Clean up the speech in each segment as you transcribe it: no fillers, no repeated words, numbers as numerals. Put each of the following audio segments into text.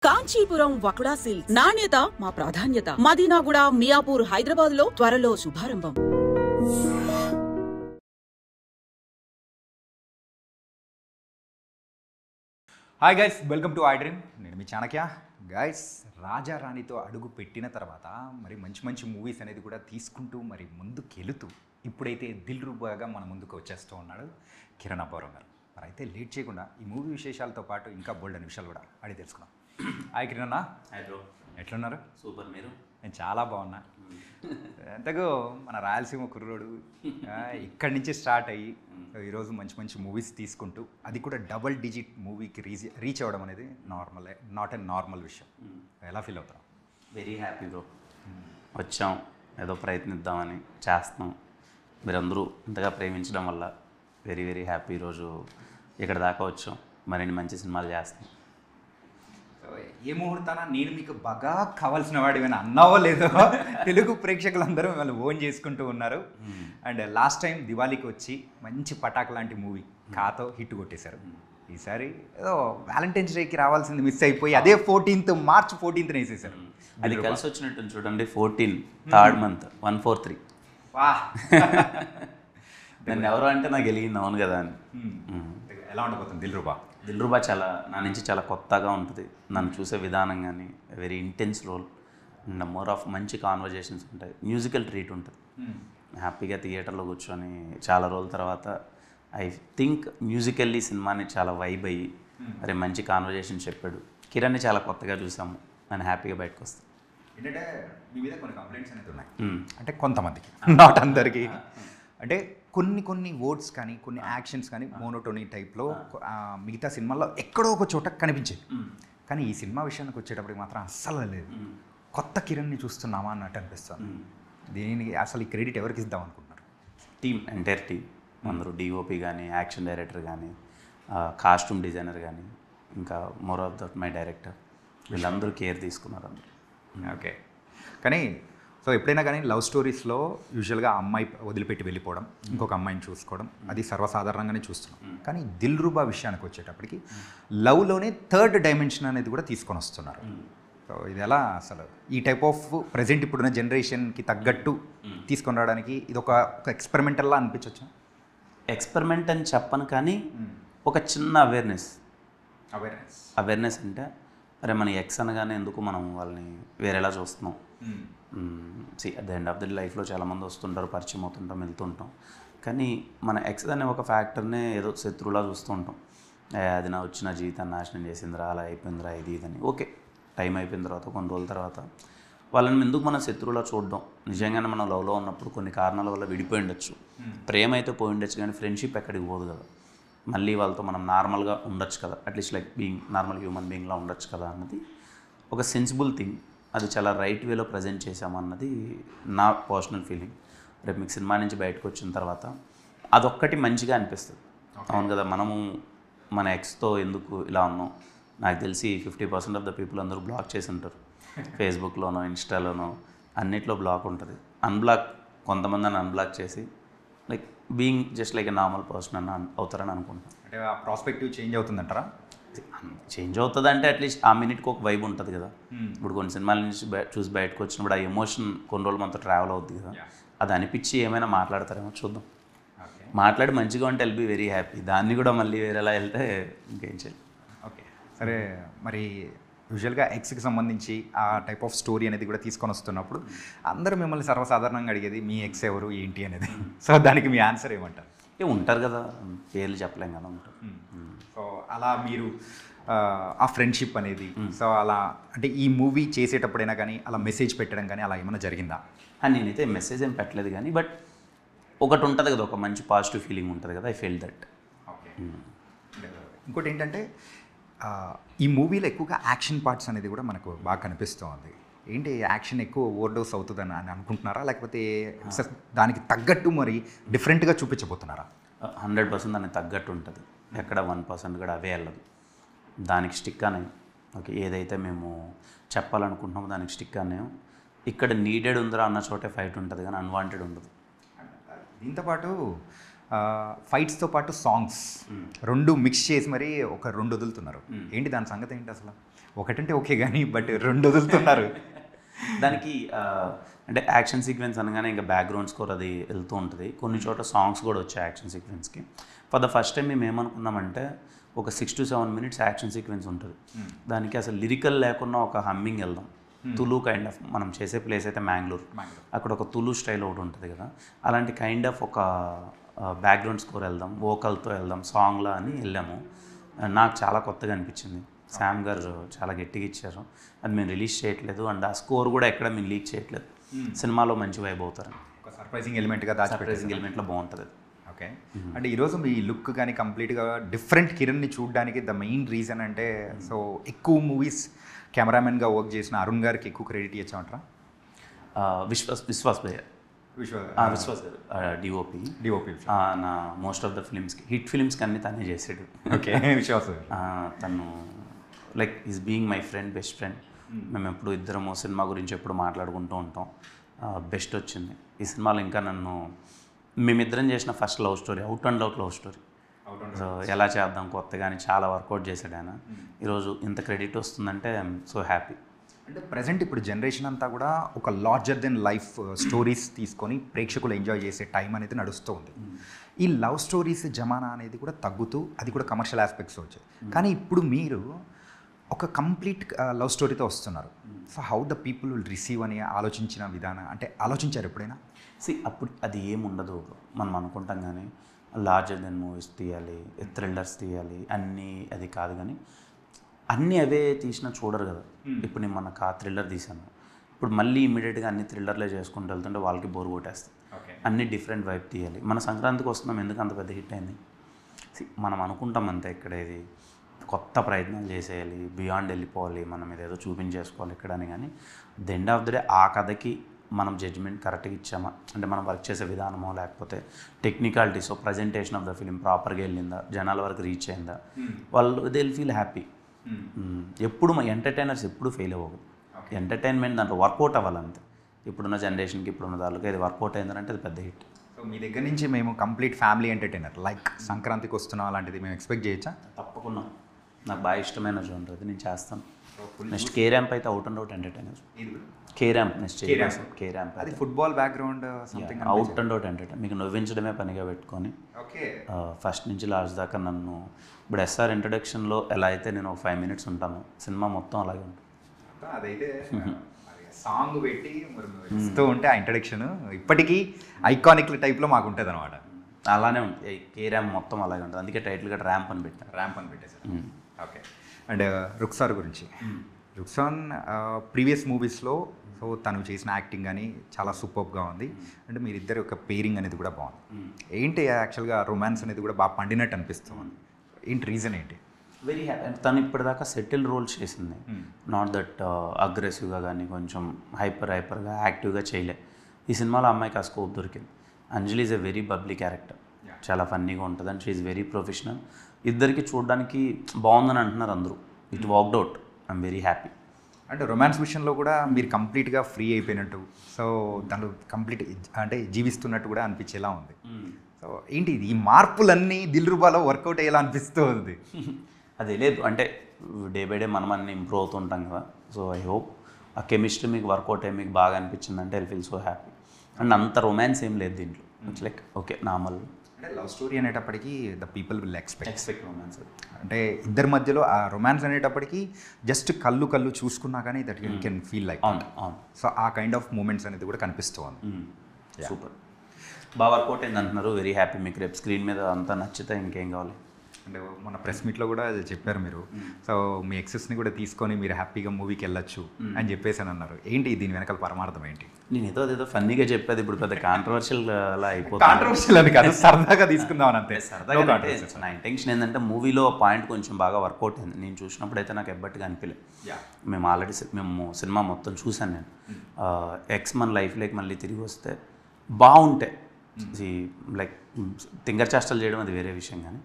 Kanchipuram వకుడా silks నాణ్యత మా ప్రాధాన్యత. మదీనాగూడ, మియాపూర్, హైదరాబాద్ లో త్వరలో శుభారంభం. Hi guys, welcome to iDream. నేను మీ చాణక్య. గైస్, రాజా రాణితో అడుగు పెట్టిన తర్వాత మరి మంచి మంచి మూవీస్ అనేది కూడా తీసుకుంటూ మరి ముందుకెళుతూ ఇప్పుడైతే దిల్ రూబాగా మన ముందుకు వచ్చేస్తూ ఉన్నాడు కిరణ్ అబ్బవరం గారు. మరి అయితే లేట్ చేయకుండా ఈ మూవీ విశేషాలతో పాటు ఇంకా బోల్డ్ అనే విషయాలు కూడా అడిగి తెలుసుకున్నాం. హాయ్ కిరణ్ అన్న. Hi bro. ఎట్లున్నారు? సూపర్. మీరు? నేను చాలా బాగున్నా. ఎంతగో మన రాయలసీమ కుర్రోడు ఇక్కడి నుంచి స్టార్ట్ అయ్యి ఈరోజు మంచి మంచి మూవీస్ తీసుకుంటూ అది కూడా డబల్ డిజిట్ మూవీకి రీచ్ అవ్వడం అనేది నాట్ ఎ నార్మల్ విషయం. ఎలా ఫీల్ అవుతాం? Very happy bro. వచ్చాం, ఏదో ప్రయత్నిద్దామని చేస్తున్నాం. మీరందరూ ఇంతగా ప్రేమించడం వల్ల వెరీ వెరీ హ్యాపీ. ఈరోజు ఇక్కడ దాకా వచ్చాం, మరిన్ని మంచి సినిమాలు చేస్తాం. ఏ ముహూర్తాన నేను మీకు బాగా కావాల్సిన వాడు ఏమైనా అన్నావో లేదో తెలుగు ప్రేక్షకులందరూ మిమ్మల్ని ఓన్ చేసుకుంటూ ఉన్నారు. అండ్ లాస్ట్ టైం దివాళీకి వచ్చి మంచి పటాక్ లాంటి మూవీ కాతో హిట్ కొట్టేశారు. ఈసారి ఏదో వ్యాలంటైన్స్ డేకి రావాల్సింది మిస్ అయిపోయి అదే 14th మార్చ్ 14th వేసేసారు. అది కలిసి వచ్చినట్టు చూడండి. 14 థర్డ్ మంత్ 143. వా, నన్ను ఎవరు అంటే నాకు వెలిగింది. అవును కదా అని. ఎలా ఉండబోతుంది దిల్ రూబా చాలా నా నుంచి చాలా కొత్తగా ఉంటుంది. నన్ను చూసే విధానం కానీ very intense role and more of మంచి కాన్వర్జేషన్స్ ఉంటాయి. మ్యూజికల్ ట్రీట్ ఉంటుంది. హ్యాపీగా థియేటర్లో కూర్చొని చాలా రోజుల తర్వాత ఐ థింక్ మ్యూజికల్లీ సినిమాని చాలా వైబ్ అయ్యి మరి మంచి కాన్వర్జేషన్ చెప్పాడు. కిరణ్ని చాలా కొత్తగా చూసాము. నేను హ్యాపీగా బయటకు వస్తాను. ఏంటంటే మీ మీద కొన్ని కంప్లైంట్స్ అనేది ఉన్నాయి. అంటే కొంతమందికి, నాట్ అందరికీ. అంటే కొన్ని వర్డ్స్ కానీ కొన్ని యాక్షన్స్ కానీ మోనోటోనీ టైప్లో మిగతా సినిమాల్లో ఎక్కడో ఒక చోట కనిపించేది. కానీ ఈ సినిమా విషయానికి వచ్చేటప్పటికి మాత్రం అస్సలు లేదు. కొత్త కిరణ్ని చూస్తున్నామా అన్నట్టు అనిపిస్తుంది. దీనికి అసలు ఈ క్రెడిట్ ఎవరికి ఇద్దాం అనుకుంటున్నారు? టీమ్, ఎంటైర్ టీమ్ అందరూ, డిఓపి కానీ, యాక్షన్ డైరెక్టర్ కానీ, కాస్ట్యూమ్ డిజైనర్ కానీ, ఇంకా more of that my director, వీళ్ళందరూ కేర్ తీసుకున్నారు అందరూ. ఓకే. కానీ సో ఎప్పుడైనా కానీ లవ్ స్టోరీస్లో యూజువల్గా అమ్మాయి వదిలిపెట్టి వెళ్ళిపోవడం, ఇంకొక అమ్మాయిని చూసుకోవడం, అది సర్వసాధారణంగానే చూస్తున్నాం. కానీ దిల్ రూబా విషయానికి వచ్చేటప్పటికి లవ్లోనే థర్డ్ డైమెన్షన్ అనేది కూడా తీసుకొని వస్తున్నారు. సో ఇది ఎలా అసలు ఈ టైప్ ఆఫ్ ప్రజెంట్ ఇప్పుడున్న జనరేషన్కి తగ్గట్టు తీసుకొని రావడానికి ఇది ఒక ఎక్స్పెరిమెంటల్లా అనిపించవచ్చు? ఎక్స్పెరిమెంట్ అని చెప్పను, కానీ ఒక చిన్న అవేర్నెస్ అంటే అరే మన ఎక్స్ అనగానే ఎందుకు మనం వాళ్ళని వేరేలా చూస్తున్నాం. At the end of the లైఫ్లో చాలామంది వస్తుంటారు, పరిచయం అవుతుంటాం, వెళ్తుంటాం. కానీ మన ఎక్స్ అనే ఒక ఫ్యాక్టర్నే ఏదో శత్రువులా చూస్తూ ఉంటాం. అది నా వచ్చిన జీవితాన్ని నాశనం చేసిందిరా, అలా అయిపోయిందిరా, ఇది ఇదని. ఓకే, టైం అయిపోయిన తర్వాత కొన్ని రోజుల తర్వాత వాళ్ళని ఎందుకు మనం శత్రువులా చూడడం? నిజంగానే మనం లవ్లో ఉన్నప్పుడు కొన్ని కారణాల వల్ల విడిపోయి ఉండొచ్చు, ప్రేమ అయితే పోయి ఉండొచ్చు, కానీ ఫ్రెండ్షిప్ ఎక్కడికి పోదు కదా. మళ్ళీ వాళ్ళతో మనం నార్మల్గా ఉండొచ్చు కదా, at least like being normal human బీయింగ్లా ఉండొచ్చు కదా అన్నది ఒక సెన్సిబుల్ థింగ్. అది చాలా రైట్ వేలో ప్రజెంట్ చేసామన్నది నా పర్సనల్ ఫీలింగ్. రేపు మీకు సినిమా నుంచి బయటకు వచ్చిన తర్వాత అదొక్కటి మంచిగా అనిపిస్తుంది. అవును కదా, మనము మన ఎక్స్తో ఎందుకు ఇలా ఉన్నాం? నాకు తెలిసి 50% ఆఫ్ ద పీపుల్ అందరూ బ్లాక్ చేసి ఉంటారు. ఫేస్బుక్లోనో, ఇన్స్టాలోనో అన్నిట్లో బ్లాక్ ఉంటుంది. అన్బ్లాక్ కొంతమందిని అన్బ్లాక్ చేసి like being just like a normal person అని అవుతారని అనుకుంటున్నాను. అంటే ఆ ప్రాస్పెక్టివ్ చేంజ్ అవుతుందంటారా? చేంజ్ అవుతుంది అంటే అట్లీస్ట్ ఆ మినిట్కి ఒక వైబ్ ఉంటుంది కదా. ఇప్పుడు కొన్ని సినిమాల నుంచి చూసి బయటకు వచ్చినప్పుడు ఆ ఎమోషన్ కొన్ని రోజులు మనతో ట్రావెల్ అవుతుంది కదా. అది అనిపించి ఏమైనా మాట్లాడతారేమో చూద్దాం. మాట్లాడి మంచిగా ఉంటే విల్ బీ వెరీ హ్యాపీ. దాన్ని కూడా మళ్ళీ వేరేలా వెళ్తే ఇంకేం చేయాలి. ఓకే, సరే. మరి యూజువల్గా ఎక్స్కి సంబంధించి ఆ టైప్ ఆఫ్ స్టోరీ అనేది కూడా తీసుకొని వస్తున్నప్పుడు అందరూ మిమ్మల్ని సర్వసాధారణంగా అడిగేది మీ ఎక్స్ ఎవరు ఏంటి అనేది. సో దానికి మీ ఆన్సర్ ఏమంటారు? ఉంటారు కదా, పేర్లు చెప్పలేం కదా, ఉంటారు. సో అలా మీరు ఆ ఫ్రెండ్షిప్ అనేది, సో అలా అంటే ఈ మూవీ చేసేటప్పుడైనా కానీ అలా మెసేజ్ పెట్టడం కానీ అలా ఏమైనా జరిగిందా? నేనైతే మెసేజ్ ఏం పెట్టలేదు, కానీ బట్ ఒకటి ఉంటుంది కదా, ఒక మంచి పాజిటివ్ ఫీలింగ్ ఉంటుంది కదా. I feel that. ఓకే. ఇంకోటి ఏంటంటే ఈ మూవీలో ఎక్కువగా యాక్షన్ పార్ట్స్ అనేది కూడా మనకు బాగా కనిపిస్తూ ఉంది. ఏంటి యాక్షన్ ఎక్కువ ఓవర్డోస్ అవుతుందని అని అనుకుంటున్నారా, లేకపోతే దానికి తగ్గట్టు మరి డిఫరెంట్గా చూపించబోతున్నారా? 100% దానికి తగ్గట్టు ఉంటుంది. ఎక్కడ 1% కూడా అవే వెళ్ళదు. దానికి స్టిక్ అనేవి. ఓకే, ఏదైతే మేము చెప్పాలనుకుంటున్నామో దానికి స్టిక్ అనేవి. ఇక్కడ నీడెడ్ ఉందిరా అన్న చోటే ఫైట్ ఉంటుంది, కానీ అన్వాంటెడ్ ఉండదు. దీంతోపాటు ఫైట్స్తో పాటు సాంగ్స్ రెండు మిక్స్ చేసి మరి ఒక రెండు వదులుతున్నారు. ఏంటి దాని సంగతి ఏంటి అసలు? ఒకటంటే ఓకే కానీ బట్ 2 వదులుతున్నారు. దానికి అంటే యాక్షన్ సీక్వెన్స్ అనగానే ఇంకా బ్యాక్గ్రౌండ్ స్కోర్ అది వెళ్తూ ఉంటుంది. కొన్ని చోట్ల సాంగ్స్ కూడా వచ్చాయి యాక్షన్ సీక్వెన్స్కి. ఫర్ ద ఫస్ట్ టైం మేము ఏమనుకున్నామంటే ఒక 6 to 7 minutes యాక్షన్ సీక్వెన్స్ ఉంటుంది. దానికి అసలు లిరికల్ లేకుండా ఒక హమ్మింగ్ వెళ్దాం. తులు కైండ్ ఆఫ్ మనం చేసే ప్లేస్ అయితే మ్యాంగ్లూర్, అక్కడ ఒక తులు స్టైల్ ఒకటి ఉంటుంది కదా, అలాంటి కైండ్ ఆఫ్ ఒక బ్యాక్గ్రౌండ్ స్కోర్ వెళ్దాం, వోకల్తో వెళ్దాం సాంగ్లా అని వెళ్ళాము. నాకు చాలా కొత్తగా అనిపించింది. శామ్ గారు చాలా గట్టిగా ఇచ్చారు. అది మేము రిలీజ్ చేయట్లేదు అండ్ ఆ స్కోర్ కూడా ఎక్కడ మేము లీక్ చేయట్లేదు. సినిమాలో మంచి వైబ్ అవుతారు. ఒక సర్ప్రైజింగ్ ఎలిమెంట్గా సర్ప్రైజింగ్ ఎలిమెంట్లో బాగుంటుంది. ఓకే. అంటే ఈరోజు మీ లుక్ కానీ కంప్లీట్గా డిఫరెంట్ కిరణ్ని చూడడానికి ద మెయిన్ రీజన్ అంటే సో ఎక్కువ మూవీస్ కెమెరామెన్గా వర్క్ చేసిన అరుణ్ గారికి ఎక్కువ క్రెడిట్ ఇచ్చామంటారా? విశ్వాస్ భయ్య, విశ్వాస్ గారు డిఓపి నా మోస్ట్ ఆఫ్ ద ఫిలిమ్స్కి హిట్ ఫిలిమ్స్కి అన్ని తనే చేసాడు. ఓకే. విశ్వాస్ తను like is being my friend, best friend. మేము ఎప్పుడు ఇద్దరము సినిమా గురించి ఎప్పుడు మాట్లాడుకుంటూ ఉంటాం. బెస్ట్ వచ్చింది ఈ సినిమాలో. ఇంకా నన్ను మేమిద్దరం చేసిన first love story, out and out love story. So ఎలా చేద్దాం కొత్తగా అని చాలా వర్కౌట్ చేశాడు ఆయన. ఈరోజు ఇంత క్రెడిట్ వస్తుందంటే ఐఎమ్ సో హ్యాపీ. అంటే ప్రజెంట్ ఇప్పుడు జనరేషన్ అంతా కూడా ఒక లార్జర్ దెన్ లైఫ్ స్టోరీస్ తీసుకొని ప్రేక్షకులు ఎంజాయ్ చేసే టైం అనేది నడుస్తూ ఉంది. ఈ లవ్ స్టోరీస్ జమానా అనేది కూడా తగ్గుతూ అది కూడా కమర్షియల్ ఆస్పెక్ట్స్ వచ్చాయి. కానీ ఇప్పుడు మీరు ఒక కంప్లీట్ లవ్ స్టోరీతో వస్తున్నారు. So how the people will receive అని ఆలోచించిన విధానం అంటే ఆలోచించారు ఎప్పుడైనా? అప్పుడు అది ఏముండదు మనం అనుకుంటాం కానీ లార్జర్ దెన్ మూవీస్ తీయాలి, థ్రిల్లర్స్ తీయాలి అన్నీ, అది కాదు. కానీ అన్నీ అవే తీసినా చూడరు కదా. ఇప్పుడు నేను మన థ్రిల్లర్ తీశాను, ఇప్పుడు మళ్ళీ ఇమీడియట్గా అన్ని థ్రిల్లర్లే చేసుకుంటూ వెళ్తుంటే వాళ్ళకి బోర్ కొట్టేస్తాయి. అన్ని డిఫరెంట్ వైపు తీయాలి. మన సంక్రాంతికి వస్తున్నాం, ఎందుకు అంత పెద్ద హిట్ అయింది? మనం అనుకుంటాం అంతే, ఇక్కడ ఇది కొత్త ప్రయత్నాలు చేసేయాలి, బియాండ్ వెళ్ళిపోవాలి, మనం ఇదేదో చూపించేసుకోవాలి ఇక్కడ అని. కానీ the end of the day ఆ కథకి మనం జడ్జ్మెంట్ కరెక్ట్గా ఇచ్చామా అంటే మనం వర్క్ చేసే విధానమో లేకపోతే technicalities, presentation of the film ప్రాపర్గా వెళ్ళిందా, జనాల వరకు రీచ్ అయిందా, వాళ్ళు దే విల్ ఫీల్ హ్యాపీ. ఎప్పుడు మా ఎంటర్టైనర్స్ ఎప్పుడు ఫెయిల్ అవ్వదు. ఎంటర్టైన్మెంట్ దాంట్లో వర్కౌట్ అవ్వాలంతే. ఇప్పుడున్న జనరేషన్కి ఇప్పుడున్న దానికి ఇది వర్కౌట్ అయిందంటే అది పెద్ద హిట్. సో మీ దగ్గర నుంచి మేము కంప్లీట్ ఫ్యామిలీ ఎంటర్టైనర్ లైక్ సంక్రాంతికి వస్తున్నాం అలాంటిది మేము ఎక్స్పెక్ట్ చేయొచ్చా? తప్పకుండా. నాకు బాగా ఇష్టమైన జోన్ అది, నేను చేస్తాను. నెక్స్ట్ కే ర్యాంప్ అయితే out and out entertainer. K ramp next K ramp అది football background out and out entertainer. మీకు నవ్వించడమే పనిగా పెట్టుకొని ఫస్ట్ నుంచి లాస్ట్ దాకా నన్ను ఇప్పుడు ఎస్ఆర్ ఇంట్రడక్షన్లో ఎలా అయితే నేను ఒక 5 minutes ఉంటాను, సినిమా మొత్తం అలాగే ఉంటుంది. అదైతే సాంగ్ పెట్టి ఇస్తూ ఉంటే ఆ ఇంట్రడక్షన్ ఇప్పటికీ ఐకానిక్ టైప్లో మాకు ఉంటుంది అనమాట. అలానే ఉంటుంది. కే ర్యాంప్ మొత్తం అలాగే ఉంటుంది. అందుకే టైటిల్ గట్రా ర్యాంప్ అని పెట్టేశారు. ఓకే. అండ్ రుక్సార్ గురించి, రుక్సాన్ ప్రీవియస్ మూవీస్లో సో తను చేసిన యాక్టింగ్ కానీ చాలా సూపర్గా ఉంది. అండ్ మీరిద్దరు ఒక పేరింగ్ అనేది కూడా బాగుంది. ఏంటి యాక్చువల్గా రొమాన్స్ అనేది కూడా బాగా పండినట్టు అనిపిస్తుంది. ఏంటి రీజన్ ఏంటి? Very happy. తను ఇప్పటిదాకా సెటిల్ రోల్స్ చేసింది. నాట్ దట్ అగ్రెసివ్గా కానీ కొంచెం హైపర్గా యాక్టివ్గా చేయలే. ఈ సినిమాలో అమ్మాయికి ఆ స్కోప్ దొరికింది. Anjali is a very bubbly character, చాలా ఫన్నీగా ఉంటుంది and she is very professional. ఇద్దరికి చూడడానికి బాగుందని అంటున్నారు అందరూ. It worked out. I'm very happy. అంటే రొమాన్స్ విషయంలో కూడా మీరు కంప్లీట్గా ఫ్రీ అయిపోయినట్టు, సో దాంట్లో కంప్లీట్ అంటే జీవిస్తున్నట్టు కూడా అనిపించేలా ఉంది. సో ఏంటి ఇది, ఈ మార్పులన్నీ దిల్రుబాలో వర్కౌట్ అయ్యేలా అనిపిస్తూ ఉంది? అదే లేదు అంటే డే బై డే మనం అన్ని ఇంప్రూవ్ అవుతుంటాం కదా. సో ఐ హోప్ ఆ కెమిస్ట్రీ మీకు వర్కౌట్ అయ్యి మీకు బాగా అనిపించిందంటే I feel so happy. And అంత రొమాన్స్ ఏం లేదు దీంట్లో. It's like okay normal. అంటే లవ్ స్టోరీ అనేటప్పటికీ the people will expect romance. అంటే ఇద్దరి మధ్యలో ఆ రొమాన్స్ అనేటప్పటికీ జస్ట్ కళ్ళు చూసుకున్నా కానీ that you can feel like. అవును. సో ఆ కైండ్ ఆఫ్ మూమెంట్స్ అనేది కూడా కనిపిస్తూ ఉంది. సూపర్, బాగా వర్కౌట్ అయింది అంటున్నారు. Very happy. మీకు రేపు స్క్రీన్ మీద అంతా నచ్చితే ఇంకేం కావాలి? అంటే మన ప్రెస్ మీట్లో కూడా చెప్పారు మీరు. సో మీ ఎక్సెస్ని కూడా తీసుకొని మీరు హ్యాపీగా మూవీకి వెళ్ళొచ్చు అని చెప్పేసి అని అన్నారు. ఏంటి దీని వెనకాల పరమార్థం ఏంటి? నేను ఏదో ఫన్నీగా చెప్పేది, ఇప్పుడు పెద్ద కాంట్రవర్షియల్ అలా అయిపోతుంది. కాంట్రవర్షియల్ అని కాదు, సరదాగా తీసుకుందాం అంతే. సరదాగా నా ఇంటెన్షన్ ఏంటంటే మూవీలో పాయింట్ కొంచెం బాగా వర్కౌట్ అయింది. నేను చూసినప్పుడు అయితే నాకు ఎబ్బట్టుగా అనిపించలేదు. మేము సినిమా మొత్తం చూశాను నేను. ఎక్స్ మన లైఫ్లోకి మళ్ళీ తిరిగి వస్తే బాగుంటే లైక్ తింగర్ చేష్టలు చేయడం అది వేరే విషయం. కానీ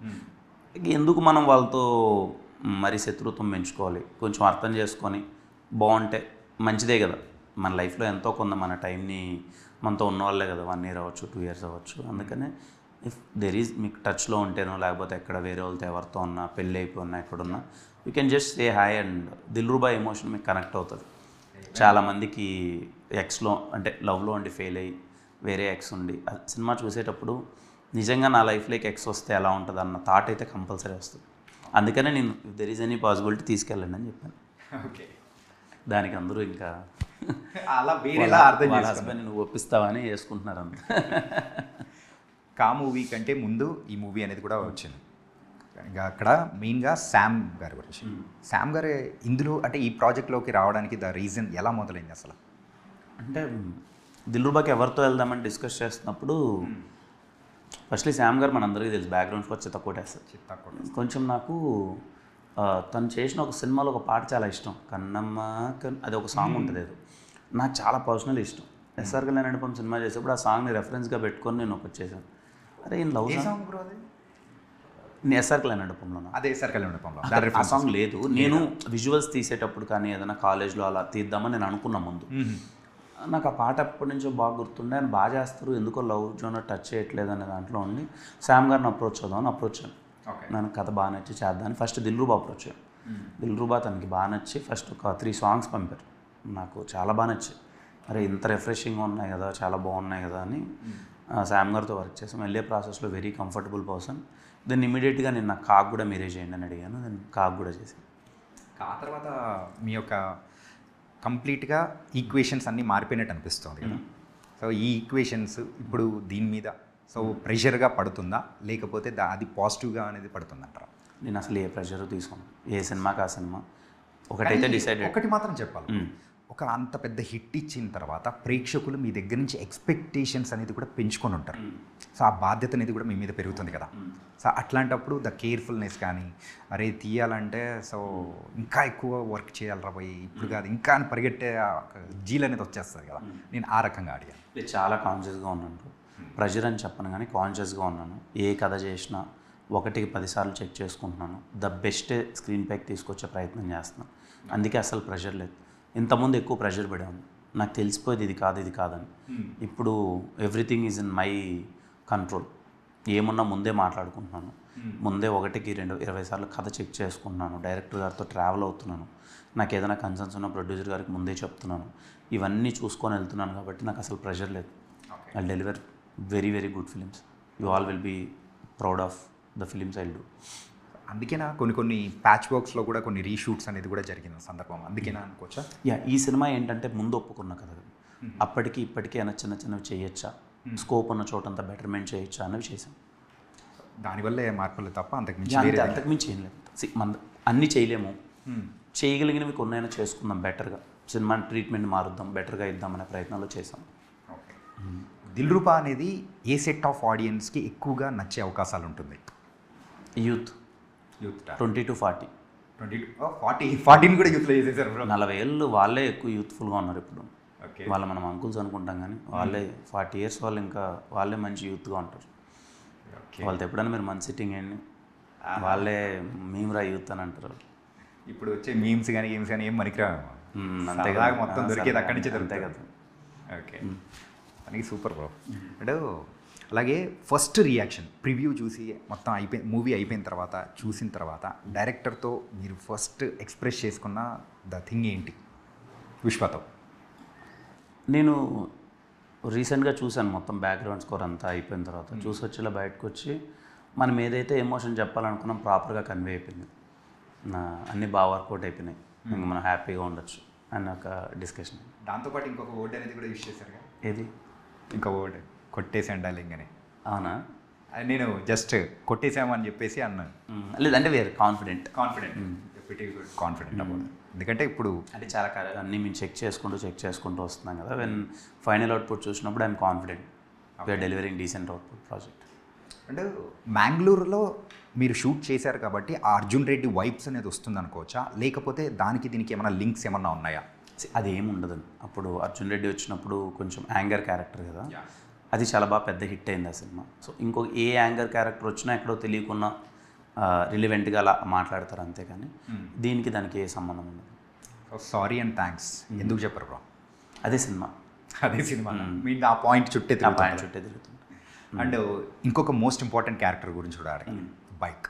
ఎందుకు మనం వాళ్ళతో మరీ శత్రుత్వం పెంచుకోవాలి? కొంచెం అర్థం చేసుకొని బాగుంటే మంచిదే కదా. మన లైఫ్లో ఎంతో కొంత మన టైంని మనతో ఉన్నవాళ్ళే కదా, 1 year అవ్వచ్చు, 2 years అవ్వచ్చు. అందుకనే ఇఫ్ దెర్ ఈజ్ మీకు టచ్లో ఉంటేనో లేకపోతే ఎక్కడ వేరే వాళ్ళతో ఎవరితో ఉన్నా పెళ్ళి అయిపోయి ఉన్నా ఎక్కడున్నా you can just say hi and Dilruba emotion మీకు కనెక్ట్ అవుతుంది. చాలామందికి ఎక్స్లో అంటే లవ్లో ఉండి ఫెయిల్ అయ్యి వేరే ఎక్స్ ఉండి సినిమా చూసేటప్పుడు నిజంగా నా లైఫ్లోకి ఎక్స్ వస్తే ఎలా ఉంటుంది అన్న థాట్ అయితే కంపల్సరీ వస్తుంది. అందుకనే నేను if there is any possibility తీసుకెళ్ళండి అని చెప్పాను. ఓకే, దానికి అందరూ ఇంకా అలా వేరేలా అర్థం వాళ్ళ హస్బెండ్ నువ్వు ఒప్పిస్తావని వేసుకుంటున్నారు అంత. కా మూవీ కంటే ముందు ఈ మూవీ అనేది కూడా వచ్చింది. ఇంకా అక్కడ మెయిన్గా శామ్ గారి గురించి. శామ్ గారు ఇందులో అంటే ఈ ప్రాజెక్ట్లోకి రావడానికి ద రీజన్ ఎలా మొదలైంది అసలు? అంటే దిల్రూబాకి ఎవరితో వెళ్దామని డిస్కస్ చేస్తున్నప్పుడు ఫస్ట్లీ శామ్ గారు మనందరికీ తెలుసు బ్యాక్గ్రౌండ్ స్కోర్ చిత్త కొట్టేస్తారు. కొంచెం నాకు తను చేసిన ఒక సినిమాలో ఒక పాట చాలా ఇష్టం, కన్నమ్మ అది ఒక సాంగ్ ఉంటుంది. అది నాకు చాలా పర్సనల్ ఇష్టం. ఎస్ఆర్ కళ్యాణ్ మండపం సినిమా చేసేప్పుడు ఆ సాంగ్ని రెఫరెన్స్గా పెట్టుకొని నేను ఒకటి చేశాను. అరే ఈయన లవ్ సాంగ్ బ్రో, అది ఎస్ఆర్ కళ్యాణ్ మండపంలో. అదే ఎస్ఆర్ కళ్యాణ్ మండపంలో ఆ సాంగ్ లేదు. నేను విజువల్స్ తీసేటప్పుడు కానీ ఏదైనా కాలేజ్లో అలా తీద్దామని నేను అనుకున్నా ముందు. నాకు ఆ పాట ఎప్పటి నుంచో బాగా గుర్తుండే, ఆయన బాగా చేస్తారు, ఎందుకో లవ్ జోనర్ టచ్ చేయట్లేదు అనే దాంట్లో ఉండి శామ్ గారిని అప్రోచ్ అవుదామని అప్రోచ్ అయ్యాను. నాకు కథ బాగా నచ్చి చేద్దామని ఫస్ట్ దిల్రూబా అప్రోచ్ అయ్యాను. దిల్రూబా తనకి బాగా నచ్చి ఫస్ట్ ఒక 3 సాంగ్స్ పంపారు. నాకు చాలా బాగా నచ్చాయి. అరే ఇంత రిఫ్రెషింగ్గా ఉన్నాయి కదా, చాలా బాగున్నాయి కదా అని శామ్ గారితో వర్క్ చేసాం. వెళ్ళే ప్రాసెస్లో వెరీ కంఫర్టబుల్ పర్సన్. దెన్ ఇమీడియట్గా నేను నాకు కాక్ కూడా మీరే చేయండి అని అడిగాను. నేను కాక్ కూడా చేశాను. ఆ తర్వాత మీ యొక్క కంప్లీట్గా ఈక్వేషన్స్ అన్నీ మారిపోయినట్టు అనిపిస్తుంది కదా. సో ఈ ఈక్వేషన్స్ ఇప్పుడు దీని మీద సో ప్రెషర్గా పడుతుందా, లేకపోతే అది పాజిటివ్గా అనేది పడుతుందంటారా? నేను అసలు ఏ ప్రెషర్ తీసుకోను. ఏ సినిమాకి ఆ సినిమా ఒకటైతే డిసైడ్. ఒకటి మాత్రం చెప్పాలి, ఒక అంత పెద్ద హిట్ ఇచ్చిన తర్వాత ప్రేక్షకులు మీ దగ్గర నుంచి ఎక్స్పెక్టేషన్స్ అనేది కూడా పెంచుకొని ఉంటారు. సో ఆ బాధ్యత అనేది కూడా మీ మీద పెరుగుతుంది కదా. సో అట్లాంటప్పుడు ద కేర్ఫుల్నెస్ కానీ, అరే తీయాలంటే సో ఇంకా ఎక్కువ వర్క్ చేయాలరా పోయి ఇప్పుడు కాదు ఇంకా అని పరిగెట్టే జీల్ అనేది వచ్చేస్తుంది కదా. నేను ఆ రకంగా అడిగాను. నేను చాలా కాన్షియస్గా ఉన్నాను. ప్రెషర్ అని చెప్పను కానీ కాన్షియస్గా ఉన్నాను. ఏ కథ చేసినా 1కి 10 సార్లు చెక్ చేసుకుంటున్నాను. ద బెస్ట్ స్క్రీన్ ప్యాక్ తీసుకొచ్చే ప్రయత్నం చేస్తున్నాను. అందుకే అసలు ప్రెషర్ లేదు. ఇంతకుముందు ఎక్కువ ప్రెషర్ పడేవాడిని. నాకు తెలిసిపోయేది ఇది కాదని. ఇప్పుడు everything is in my control. ఏమున్నా ముందే మాట్లాడుకుంటున్నాను. ముందే 1కి 20 సార్లు కథ చెక్ చేసుకుంటున్నాను. డైరెక్టర్ గారితో ట్రావెల్ అవుతున్నాను. నాకు ఏదైనా కన్సర్న్స్ ఉన్న ప్రొడ్యూసర్ గారికి ముందే చెప్తున్నాను. ఇవన్నీ చూసుకొని వెళ్తున్నాను కాబట్టి నాకు అసలు ప్రెషర్ లేదు. I deliver very very good films. You all will be proud of the films I do. అందుకేనా కొన్ని ప్యాచ్ వర్క్స్లో కూడా కొన్ని రీషూట్స్ అనేది కూడా జరిగిన సందర్భం అందుకేనా అనుకోవచ్చా? ఈ సినిమా ఏంటంటే ముందు ఒప్పుకున్న కదా, అప్పటికి ఇప్పటికీ అయినా చిన్న చిన్నవి చేయొచ్చా, స్కోప్ ఉన్న చోటంతా బెటర్మెంట్ చేయొచ్చా అన్నవి చేసాం. దానివల్లే మార్పులు తప్ప అంతకుమించి ఏం లేదు. మన అన్నీ చేయలేము, చేయగలిగినవి కొన్నైనా చేసుకుందాం, బెటర్గా సినిమా ట్రీట్మెంట్ మారుద్దాం, బెటర్గా ఇద్దామనే ప్రయత్నాలు చేసాం. దిల్రూబా అనేది ఏ సెట్ ఆఫ్ ఆడియన్స్కి ఎక్కువగా నచ్చే అవకాశాలు ఉంటుంది? Youth 20 to 40. 40 కూడా యూత్లో చేసేసారు. 40 ఏళ్ళు వాళ్ళే ఎక్కువ యూత్ఫుల్గా ఉన్నారు ఇప్పుడు. వాళ్ళ మనం అంకుల్స్ అనుకుంటాం కానీ వాళ్ళే 40 years వాళ్ళు ఇంకా వాళ్ళే మంచి యూత్గా ఉంటారు. వాళ్ళతో ఎప్పుడైనా మీరు మంచి సిట్టింగ్ ఏంటి వాళ్ళే మీమ్రా యూత్ అని అంటారు. ఇప్పుడు వచ్చే మీమ్స్ కానీ గేమ్స్ కానీ ఏం మనికిరా, అంతేగా మొత్తం దొరికేది అక్కడి నుంచి దొరుకుతాయి కదా. ఓకే, మనకి సూపర్ బ్రో. అంటే అలాగే ఫస్ట్ రియాక్షన్ ప్రివ్యూ చూసి మొత్తం మూవీ అయిపోయిన తర్వాత చూసిన తర్వాత డైరెక్టర్తో మీరు ఫస్ట్ ఎక్స్ప్రెస్ చేసుకున్న ద థింగ్ ఏంటి విశ్వతో? నేను రీసెంట్గా చూశాను మొత్తం బ్యాక్గ్రౌండ్ స్కోర్ అంతా అయిపోయిన తర్వాత. చూసి వచ్చేలా బయటకు వచ్చి మనం ఏదైతే ఎమోషన్ చెప్పాలనుకున్నాం ప్రాపర్గా కన్వే అయిపోయింది. అన్నీ బాగా వర్కౌట్ అయిపోయినాయి, ఇంకా మనం హ్యాపీగా ఉండొచ్చు అన్న ఒక డిస్కషన్. దాంతోపాటు ఇంకొక వర్డ్ అనేది కూడా యూజ్ చేశారు కదా. ఏది? ఇంకో వర్డ్ కొట్టేసాను డార్లింగ్ అని. అవునా? నేను జస్ట్ కొట్టేసామని చెప్పేసి అన్నాను. లేదంటే వేరే కాన్ఫిడెంట్ అవ్వదు. ఎందుకంటే ఇప్పుడు అంటే చాలా అన్నీ మేము చెక్ చేసుకుంటూ వస్తున్నాం కదా. వెన్ ఫైనల్ అవుట్పుట్ చూసినప్పుడు I'm confident we're delivering decent output project. అంటే మ్యాంగ్లూరులో మీరు షూట్ చేశారు కాబట్టి ఆ అర్జున్ రెడ్డి వైబ్స్ అనేది వస్తుంది అనుకోవచ్చా, లేకపోతే దానికి దీనికి ఏమైనా లింక్స్ ఏమన్నా ఉన్నాయా? అది ఏమి ఉండదండి. అప్పుడు అర్జున్ రెడ్డి వచ్చినప్పుడు కొంచెం యాంగర్ క్యారెక్టర్ కదా, అది చాలా బాగా పెద్ద హిట్ అయింది ఆ సినిమా. సో ఇంకో ఏ యాంగర్ క్యారెక్టర్ వచ్చినా ఎక్కడో తెలియకున్నా రిలివెంట్గా అలా మాట్లాడతారు అంతేకాని దీనికి దానికి ఏ సంబంధం ఉండదు. సారీ అండ్ థ్యాంక్స్ ఎందుకు చెప్పరు బ్రో? అదే సినిమా మీ ఆ పాయింట్ చుట్టే తిరుగుతుంది. అండ్ ఇంకొక మోస్ట్ ఇంపార్టెంట్ క్యారెక్టర్ గురించి కూడా అడగాలి, బైక్.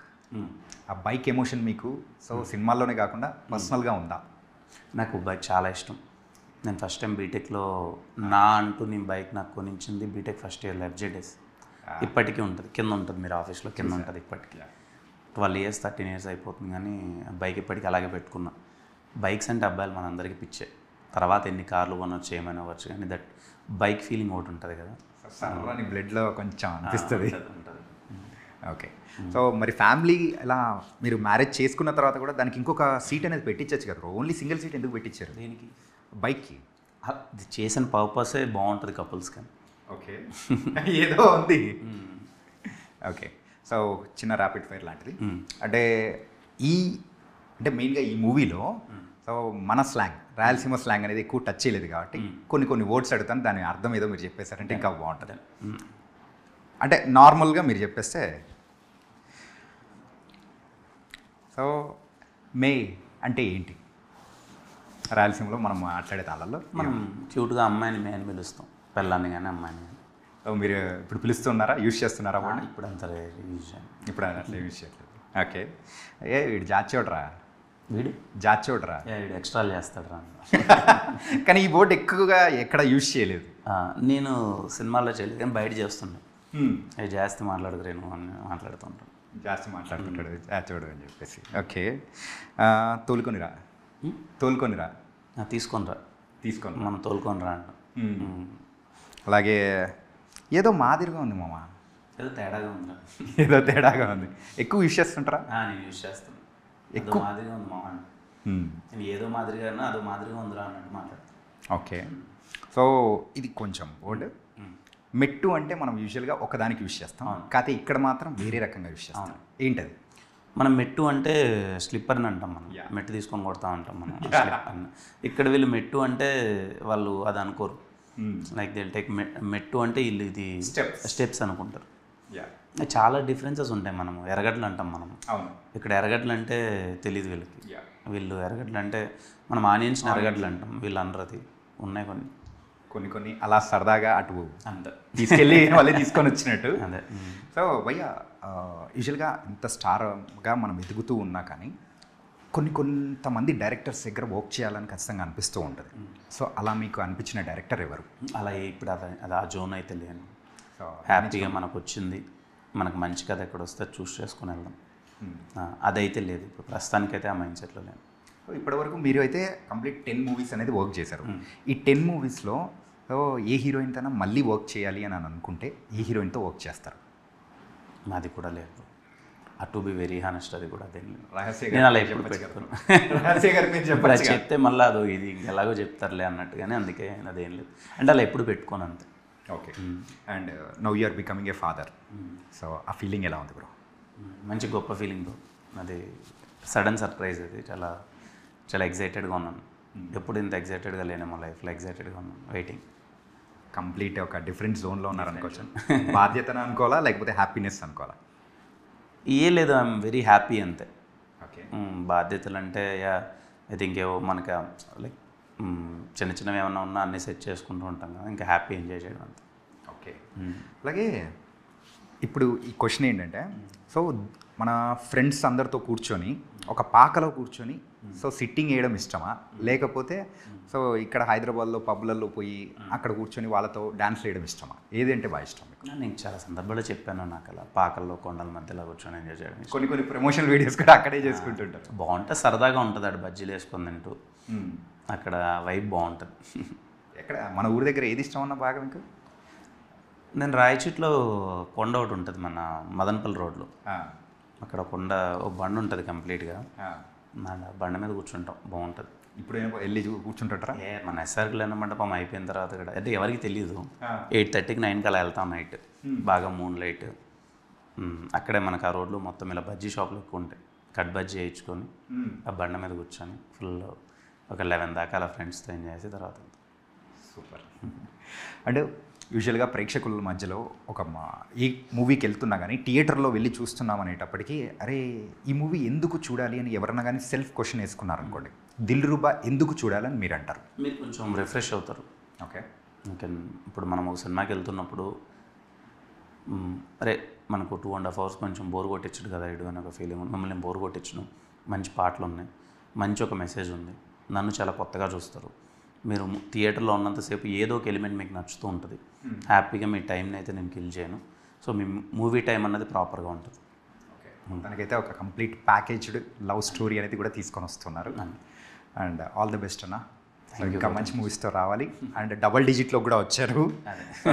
ఆ బైక్ ఎమోషన్ మీకు సో సినిమాల్లోనే కాకుండా పర్సనల్గా ఉందా? నాకు బైక్ చాలా ఇష్టం. నేను ఫస్ట్ టైం బీటెక్లో నా అంటూ నేను బైక్ నాకు కొనిచ్చింది బీటెక్ ఫస్ట్ ఇయర్లో FJDS. ఇప్పటికీ ఉంటుంది, కింద ఉంటుంది, మీరు ఆఫీస్లో కింద ఉంటుంది ఇప్పటికీ. 12 years 13 years అయిపోతుంది, కానీ బైక్ ఇప్పటికీ అలాగే పెట్టుకున్నా. బైక్స్ అంటే అబ్బాయిలు మనందరికీ పిచ్చే. తర్వాత ఎన్ని కార్లు కొనవచ్చు ఏమైనా అవ్వచ్చు, కానీ దట్ బైక్ ఫీలింగ్ ఒకటి ఉంటుంది కదా, సర్వాని బ్లడ్లో కొంచెం అనిపిస్తుంది. ఓకే, సో మరి ఫ్యామిలీ ఇలా మీరు మ్యారేజ్ చేసుకున్న తర్వాత కూడా దానికి ఇంకొక సీట్ అనేది పెట్టించచ్చు కదా, ఓన్లీ సింగిల్ సీట్ ఎందుకు పెట్టించారు దేనికి? బైక్కి. అది చేసిన పర్పసే బాగుంటుంది కపుల్స్ కానీ. ఓకే ఏదో ఉంది. ఓకే, సో చిన్న ర్యాపిడ్ ఫైర్ లాంటిది. అంటే అంటే మెయిన్గా ఈ మూవీలో సో మన స్లాంగ్, రాయలసీమ స్లాంగ్ అనేది ఎక్కువ టచ్ చేయలేదు కాబట్టి కొన్ని వర్డ్స్ అడుగుతాను, దాని అర్థం ఏదో మీరు చెప్పేశారంటే ఇంకా బాగుంటుంది. అంటే నార్మల్గా మీరు చెప్పేస్తే, సో మే అంటే ఏంటి రాయలసీమలో మనం మాట్లాడే తాళల్లో? మనం క్యూట్గా అమ్మాయిని మే అని పిలుస్తాం, పిల్లాన్ని కానీ అమ్మాయిని కానీ. మీరు ఇప్పుడు పిలుస్తున్నారా, యూజ్ చేస్తున్నారా? ఇప్పుడు అంత యూజ్ చేయండి, ఇప్పుడు అట్లా యూజ్ చేయట్లేదు. ఓకే, వీడు జాచోడ్రా, వీడు జాచోడ్రా, వీడు ఎక్స్ట్రాలు చేస్తాడు రా. కానీ ఈ బోర్డు ఎక్కువగా ఎక్కడ యూజ్ చేయలేదు. నేను సినిమాల్లో చేయలేదు కానీ బయట చేస్తుండే. అవి జాస్తి మాట్లాడదురేను అని మాట్లాడుతుంటాను, జాస్తి మాట్లాడుతుంటాడు జాచోడు అని చెప్పేసి. ఓకే, తోలుకొనిరా తీసుకొని మనం తోలుకొనిరా అంటాం. అలాగే ఏదో మాదిరిగా ఉంది మామ, ఏదో తేడాగా ఉందిరా, ఏదో తేడాగా ఉంది. ఎక్కువ యూజ్ చేస్తుంటారా? నేను యూజ్ చేస్తాను. ఎక్కువ మాదిరిగా ఉంది మామ, నేను ఏదో మాదిరిగా అదో మాదిరిగా ఉందిరా అన్నట్టు మాట్లాడతాను. ఓకే, సో ఇది కొంచెం వర్డ్. మెట్టు అంటే మనం యూజువల్గా ఒకదానికి యూజ్ చేస్తాం, కాకపోతే ఇక్కడ మాత్రం వేరే రకంగా యూజ్ చేస్తాం. ఏంటది? మనం మెట్టు అంటే స్లిప్పర్ని అంటాం, మనం మెట్టు తీసుకొని కొడతా ఉంటాం మనం స్లిప్పర్ని. ఇక్కడ వీళ్ళు మెట్టు అంటే వాళ్ళు అది అనుకోరు, లైక్ దే టేక్ మెట్టు అంటే వీళ్ళు ఇది స్టెప్స్ అనుకుంటారు. చాలా డిఫరెన్సెస్ ఉంటాయి. మనము ఎర్రగడ్డలు అంటాం మనం, ఇక్కడ ఎర్రగడ్డలు అంటే తెలియదు వీళ్ళకి. వీళ్ళు ఎర్రగడ్డలు అంటే మనం ఆనియన్స్ని ఎర్రగడ్డలు అంటాం, వీళ్ళు అనరు. అది ఉన్నాయి కొన్ని అలా సరదాగా అటు అంత తీసుకెళ్ళి వాళ్ళే తీసుకొని వచ్చినట్టు. అదే. సో భయ్య యూజువల్గా ఇంత స్టార్గా మనం ఎదుగుతూ ఉన్నా కానీ కొంతమంది డైరెక్టర్స్ దగ్గర వర్క్ చేయాలని ఖచ్చితంగా అనిపిస్తూ ఉంటుంది. సో అలా మీకు అనిపించిన డైరెక్టర్ ఎవరు? అలా ఇప్పుడు అది ఆ జోన్ అయితే లేను. సో హ్యాపీగా మనకు వచ్చింది, మనకు మంచి కథ ఎక్కడ వస్తే చూస్ చేసుకుని వెళ్దాం, అదైతే లేదు ఇప్పుడు ప్రస్తుతానికైతే. ఆ మైండ్ సెట్లో లేదు. ఇప్పటివరకు మీరు అయితే కంప్లీట్ 10 movies అనేది వర్క్ చేశారు. ఈ 10 moviesలో ఏ హీరోయిన్తో మళ్ళీ వర్క్ చేయాలి అని అనుకుంటే ఏ హీరోయిన్తో వర్క్ చేస్తారు? మాది కూడా లేదు, టు బి వెరీ హానెస్ట్. అది కూడా అదే నేను అలా ఎప్పుడు పెట్టుకున్నాను, చెప్తే మళ్ళీ అదో ఇది ఎలాగో చెప్తారులే అన్నట్టుగానే, అందుకే అదేం లేదు. అంటే అలా ఎప్పుడు పెట్టుకోను అంతే. Okay, and now you are becoming a father, so ఆ ఫీలింగ్ ఎలా ఉంది బ్రో? మంచి గొప్ప ఫీలింగ్ బ్రో. అది సడన్ సర్ప్రైజ్, అది చాలా చాలా ఎగ్జైటెడ్గా ఉన్నాను. ఎప్పుడు ఇంత ఎగ్జైటెడ్గా లేనేమో లైఫ్లో, ఎగ్జైటెడ్గా ఉన్నాను. వెయిటింగ్. కంప్లీట్ ఒక డిఫరెంట్ జోన్లో ఉన్నారనుకోవచ్చు. బాధ్యతను అనుకోవాలా లేకపోతే హ్యాపీనెస్ అనుకోవాలా? ఏ లేదు, ఐఎమ్ వెరీ హ్యాపీ అంతే. ఓకే, బాధ్యతలు అంటే ఐ థింక్ ఏవో మనకి లైక్ చిన్న చిన్నవి ఏమన్నా ఉన్నా అన్నీ సెట్ చేసుకుంటూ ఉంటాం కదా, ఇంకా హ్యాపీ ఎంజాయ్ చేయడం అంతే. ఓకే, అలాగే ఇప్పుడు ఈ క్వశ్చన్ ఏంటంటే, సో మన ఫ్రెండ్స్ అందరితో కూర్చొని ఒక పాకలో కూర్చొని సో సిట్టింగ్ వేయడం ఇష్టమా, లేకపోతే సో ఇక్కడ హైదరాబాద్లో పబ్లలో పోయి అక్కడ కూర్చొని వాళ్ళతో డ్యాన్స్ వేయడం ఇష్టమా? ఏదంటే బాగా ఇష్టం మీకు? నేను చాలా సందర్భాల్లో చెప్పాను, నాకు అలా పాకల్లో కొండల మధ్యలో కూర్చొని ఎంజాయ్ చేయడం. కొన్ని ప్రమోషనల్ వీడియోస్ కూడా అక్కడే చేసుకుంటుంటారు. బాగుంటుంది, సరదాగా ఉంటుంది. అక్కడ బజ్జీలు వేసుకొని తింటూ అక్కడ వైబ్ బాగుంటుంది. ఎక్కడ మన ఊరి దగ్గర ఏది ఇష్టం అన్న బాగా మీకు? నేను రాయచీట్లో కొండ ఒకటి ఉంటుంది మన మదనపల్లి రోడ్లో, అక్కడ కొండ ఒక బండి ఉంటుంది కంప్లీట్గా, బండ మీద కూర్చుంటాం, బాగుంటుంది. ఇప్పుడు వెళ్ళి కూర్చుంటారా? మన ఎస్ఆర్కి మండపం అయిపోయిన తర్వాత కూడా, అంటే ఎవరికి తెలియదు, 8:30కి 9కి అలా వెళ్తాం నైట్, బాగా మూన్ లైట్. అక్కడే మనకు ఆ రోడ్లో మొత్తం ఇలా బజ్జీ షాపులు ఎక్కువ ఉంటాయి, కట్ బజ్జీ వేయించుకొని ఆ బండ మీద కూర్చొని ఫుల్ ఒక 11 దాకా అలా ఫ్రెండ్స్తో ఎంజాయ్ చేసి తర్వాత. సూపర్. అంటే యూజువల్గా ప్రేక్షకుల మధ్యలో ఒక ఈ మూవీకి వెళ్తున్నా కానీ థియేటర్లో వెళ్ళి చూస్తున్నాం అనేటప్పటికీ, అరే ఈ మూవీ ఎందుకు చూడాలి అని ఎవరన్నా కానీ సెల్ఫ్ క్వశ్చన్ వేసుకున్నారనుకోండి, దిల్రుబా ఎందుకు చూడాలని మీరు అంటారు? మీరు కొంచెం రిఫ్రెష్ అవుతారు. ఓకే, ఇంకా ఇప్పుడు మనం ఒక సినిమాకి వెళ్తున్నప్పుడు అరే మనకు 2.5 hours కొంచెం బోర్ కొట్టించడు కదా ఇడు అని ఒక ఫీలింగ్ ఉంది. మమ్మల్ని బోర్ కొట్టించడం, మంచి పాటలు ఉన్నాయి, మంచి ఒక మెసేజ్ ఉంది, నన్ను చాలా కొత్తగా చూస్తారు. మీరు థియేటర్లో ఉన్నంతసేపు ఏదో ఒక ఎలిమెంట్ మీకు నచ్చుతూ ఉంటుంది. హ్యాపీగా మీ టైంని అయితే నేను కిల్ చేయను. సో మీ మూవీ టైం అన్నది ప్రాపర్గా ఉంటుంది. తనకైతే ఒక కంప్లీట్ ప్యాకేజ్డ్ లవ్ స్టోరీ అనేది కూడా తీసుకొని వస్తున్నారు. అండ్ ఆల్ ది బెస్ట్ అన్న. సో ఇంకా మంచి మూవీస్తో రావాలి. అండ్ డబల్ డిజిట్లో కూడా వచ్చారు.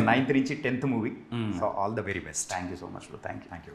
9th నుంచి 10th movie. So all the very best. Thank you so much bro. Thank you.